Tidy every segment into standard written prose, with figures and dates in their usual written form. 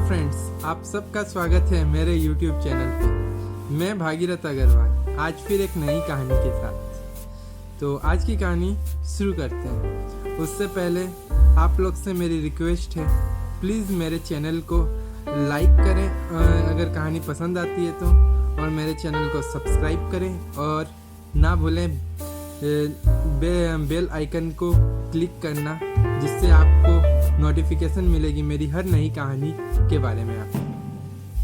Friends, आप सबका स्वागत है मेरे YouTube चैनल पे। मैं भागीरथ अग्रवाल आज फिर एक नई कहानी के साथ। तो आज की कहानी शुरू करते हैं। उससे पहले आप लोग से मेरी रिक्वेस्ट है, प्लीज़ मेरे चैनल को लाइक करें अगर कहानी पसंद आती है तो, और मेरे चैनल को सब्सक्राइब करें और ना भूलें बेल आइकन को क्लिक करना, जिससे आपको नोटिफिकेशन मिलेगी मेरी हर नई कहानी के बारे में। आप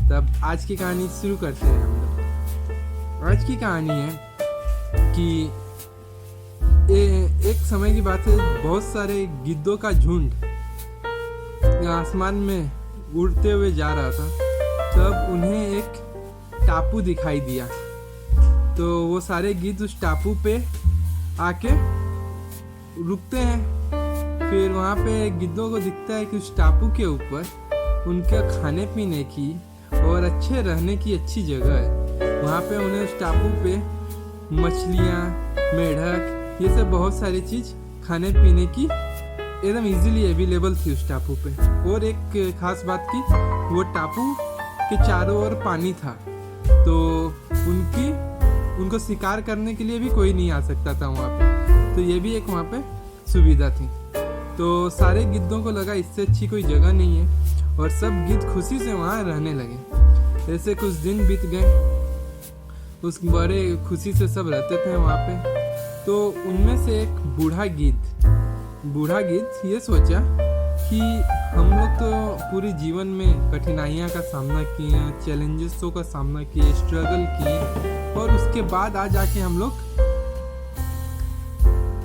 तब आज की कहानी शुरू करते हैं हम लोग। आज की कहानी है कि एक समय की बात है, बहुत सारे गिद्धों का झुंड आसमान में उड़ते हुए जा रहा था। तब उन्हें एक टापू दिखाई दिया, तो वो सारे गिद्ध उस टापू पे आके रुकते हैं। फिर वहाँ पे गिद्धों को दिखता है कि उस टापू के ऊपर उनके खाने पीने की और अच्छे रहने की अच्छी जगह है। वहाँ पे उन्हें उस टापू पे मछलियाँ, मेढक, ये सब बहुत सारी चीज़ खाने पीने की एकदम इजीली अवेलेबल थी उस टापू पे। और एक खास बात की, वो टापू के चारों ओर पानी था, तो उनको शिकार करने के लिए भी कोई नहीं आ सकता था वहाँ पे। तो ये भी एक वहाँ पे सुविधा थी। तो सारे गिद्धों को लगा इससे अच्छी कोई जगह नहीं है, और सब गिद्ध खुशी से वहाँ रहने लगे। ऐसे कुछ दिन बीत गए, उस बड़े खुशी से सब रहते थे वहाँ पे। तो उनमें से एक बूढ़ा गिद्ध ये सोचा कि हम लोग तो पूरे जीवन में कठिनाइयाँ का सामना किए, चैलेंजेसों का सामना किए, स्ट्रगल किए, और उसके बाद आज आके हम लोग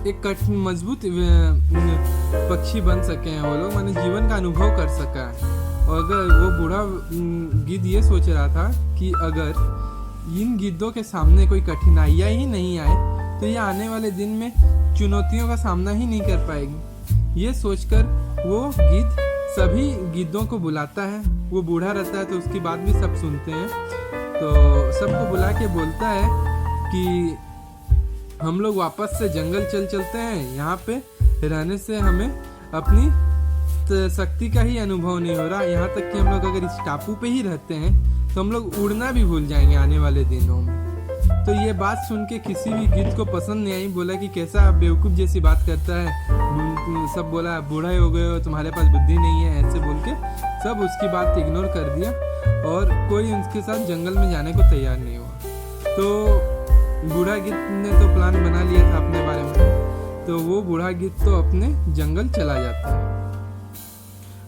एक कठिन मजबूत पक्षी बन सके हैं। वो लोग माने जीवन का अनुभव कर सका है। और अगर वो बूढ़ा गिद्ध ये सोच रहा था कि अगर इन गिद्धों के सामने कोई कठिनाइयाँ ही नहीं आए तो ये आने वाले दिन में चुनौतियों का सामना ही नहीं कर पाएगी। ये सोचकर वो गिद्ध सभी गिद्धों को बुलाता है। वो बूढ़ा रहता है तो उसकी बात भी सब सुनते हैं। तो सबको बुला के बोलता है कि हम लोग वापस से जंगल चलते हैं। यहाँ पे रहने से हमें अपनी शक्ति का ही अनुभव नहीं हो रहा। यहाँ तक कि हम लोग अगर इस टापू पे ही रहते हैं तो हम लोग उड़ना भी भूल जाएंगे आने वाले दिनों में। तो ये बात सुन के किसी भी गिद्ध को पसंद नहीं आई। बोला कि कैसा आप बेवकूफ़ जैसी बात करता है। सब बोला बूढ़ा हो गए हो, तुम्हारे पास बुद्धि नहीं है, ऐसे बोल के सब उसकी बात इग्नोर कर दिया, और कोई उसके साथ जंगल में जाने को तैयार नहीं हुआ। तो बूढ़ा गिद्ध ने तो प्लान बना लिया था अपने बारे में। तो वो बूढ़ा गिद्ध तो अपने जंगल चला जाता है,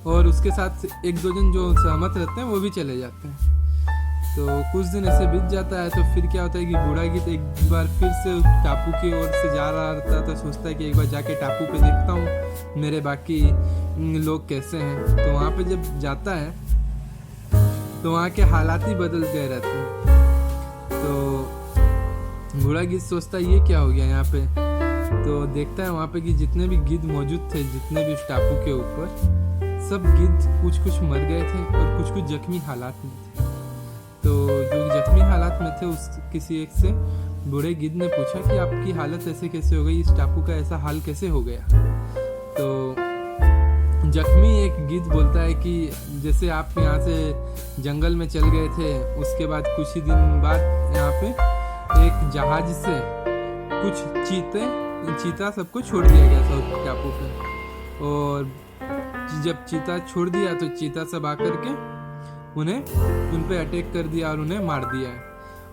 और उसके साथ एक दो जन जो सहमत रहते हैं वो भी चले जाते हैं। तो कुछ दिन ऐसे बीत जाता है। तो फिर क्या होता है कि बूढ़ा गिद्ध एक बार फिर से उस टापू की ओर से जा रहा रहता है। तो सोचता है कि एक बार जाके टापू पे देखता हूँ मेरे बाकी लोग कैसे हैं। तो वहाँ पे जब जाता है तो वहाँ के हालात ही बदल गए रहते हैं। तो बूढ़ा गिद्ध सोचता है ये क्या हो गया यहाँ पे। तो देखता है वहाँ पे कि जितने भी गिद्ध मौजूद थे, जितने भी उस टापू के ऊपर, सब गिद्ध कुछ मर गए थे और कुछ जख्मी हालात में थे। तो जो जख्मी हालात में थे उस किसी एक से बूढ़े गिद्ध ने पूछा कि आपकी हालत ऐसे कैसे हो गई, इस टापू का ऐसा हाल कैसे हो गया। तो जख्मी एक गिद्ध बोलता है कि जैसे आप यहाँ से जंगल में चल गए थे, उसके बाद कुछ ही दिन बाद यहाँ पे एक जहाज से कुछ चीता सबको छोड़ दिया गया था उस टापू पे। और जब चीता छोड़ दिया तो चीता सब आकर के उन पे अटैक कर दिया और उन्हें मार दिया है।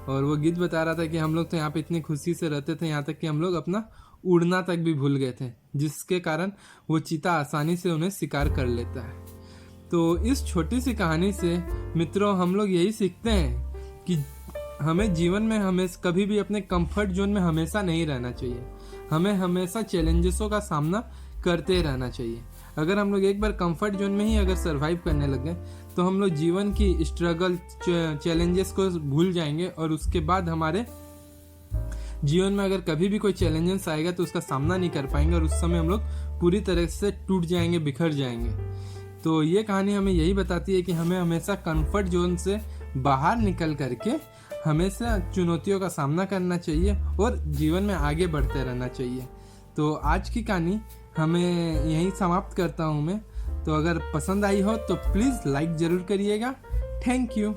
और वो गिद्ध बता रहा था कि हम लोग तो यहाँ पे इतनी खुशी से रहते थे, यहाँ तक कि हम लोग अपना उड़ना तक भी भूल गए थे, जिसके कारण वो चीता आसानी से उन्हें शिकार कर लेता है। तो इस छोटी सी कहानी से मित्रों हम लोग यही सीखते हैं कि हमें जीवन में हमेशा कभी भी अपने कंफर्ट जोन में हमेशा नहीं रहना चाहिए। हमें हमेशा चैलेंजेसों का सामना करते रहना चाहिए। अगर हम लोग एक बार कंफर्ट जोन में ही अगर सरवाइव करने लग गए तो हम लोग जीवन की स्ट्रगल चैलेंजेस को भूल जाएंगे, और उसके बाद हमारे जीवन में अगर कभी भी कोई चैलेंजेस आएगा तो उसका सामना नहीं कर पाएंगे, और उस समय हम लोग पूरी तरह से टूट जाएंगे, बिखर जाएंगे। तो ये कहानी हमें यही बताती है कि हमें हमेशा कंफर्ट जोन से बाहर निकल करके हमेशा चुनौतियों का सामना करना चाहिए और जीवन में आगे बढ़ते रहना चाहिए। तो आज की कहानी हमें यहीं समाप्त करता हूँ मैं। तो अगर पसंद आई हो तो प्लीज़ लाइक ज़रूर करिएगा। Thank you.